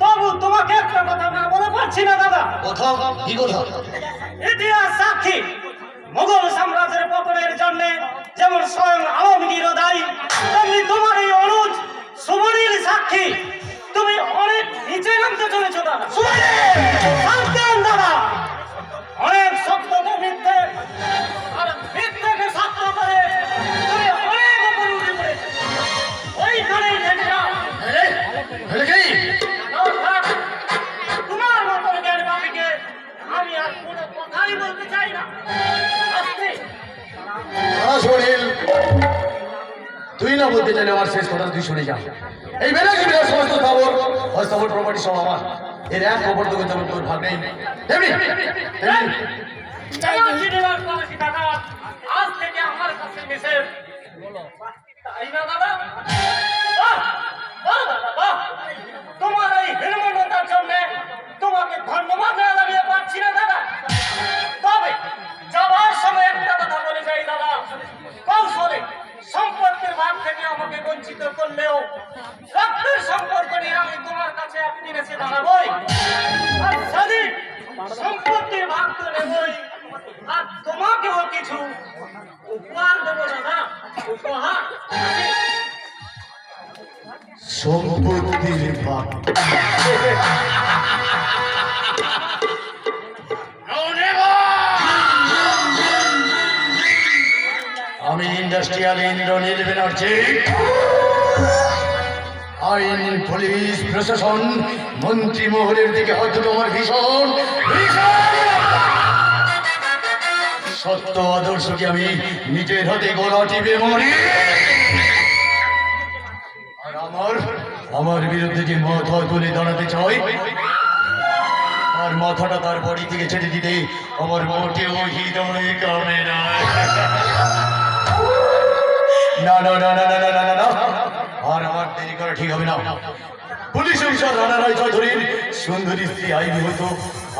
তবু তোমাকে একটা কথা না বলে পারছি না দাদা। কোথাও কি কথা? ইতিহাস সাক্ষী, মুঘল সাম্রাজ্যের পতনের জন্য যেমন স্বয়ং আলমগীর দায়ী, তেমনি তোমার এই অনুজ সুমনির সাক্ষী। তুমি অনেক নিচে নামতে চলেছো দাদা। সাবধান দাদা, অনেক সত্যকে মিথ্যে আর মিথ্যেকে সত্য করে তুমি অনেক উপরে উঠে পড়েছো। ওইখানেই থেকে যাও। তোমার মতো জ্ঞান বাপীকে আমি আর কোনো কথাই বলতে চাই না। আস্তে শোনেল, তুই না বলতে চাইলে আমার শেষ কথা তুই শুনে যা। এই বেলাকে বেলা সমস্ত খবর হস্তবর প্রপার্টি সব আমার। এর এক খবর তোকে তেমন তোর ভাগ নেই। আজ থেকে আমার কাছে মেসেজ তাই না দাদা? তোমার এই হিরমন্যতার জন্য তোমাকে ধন্যবাদ না জানিয়ে পারছি না দাদা। তবে যাবার সময় একটা কথা বলে যাই দাদা, কৌশলে সম্পত্তির ভাগ থেকে আমাকে বঞ্চিত করলেও রক্তের সম্পর্ক নিয়ে আমি তোমার কাছে একদিন এসে দাঁড়াবই। আর সেদিন সম্পত্তির ভাগ তো নেবই, আর তোমাকেও কিছু উপহার দেবো দাদা। উপহার সম্পত্তির ভাগ। আমি ইন্ডাস্ট্রিয়াল ইন্দ্রনীল ব্যানার্জি, আইন, পুলিশ, প্রশাসন, মন্ত্রী মহলের দিকে হয়তো তোমার ভীষণ সত্য আদর্শকে আমি নিজের হাতে গলা টিপে মরি। আর আমার বিরুদ্ধে যে মাথা তুলে দাঁড়াতে চাই, আর মাথাটা তার বাড়ি থেকে ছেড়ে দিতে আমার মোটেও হৃদয় কামে না। না না না না না না না না, আর আমার দেরি করা ঠিক হবে না। পুলিশ অফিসার রানা রায় চৌধুরীর সুন্দরী স্ত্রী আইনি হয়তো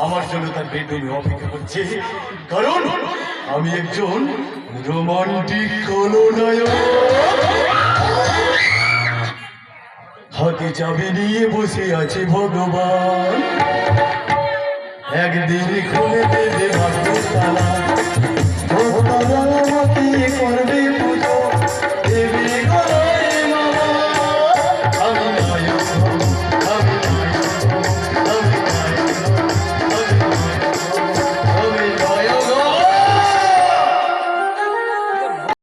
আমার জন্য তার বেডরুমে অপেক্ষা করছে, কারণ আমি একজন রোমান্টিক খলনায়ক। হাতে চাবি নিয়ে বসে আছে ভগবান, একদিন খুলে দেবে ভাগ্যতালা।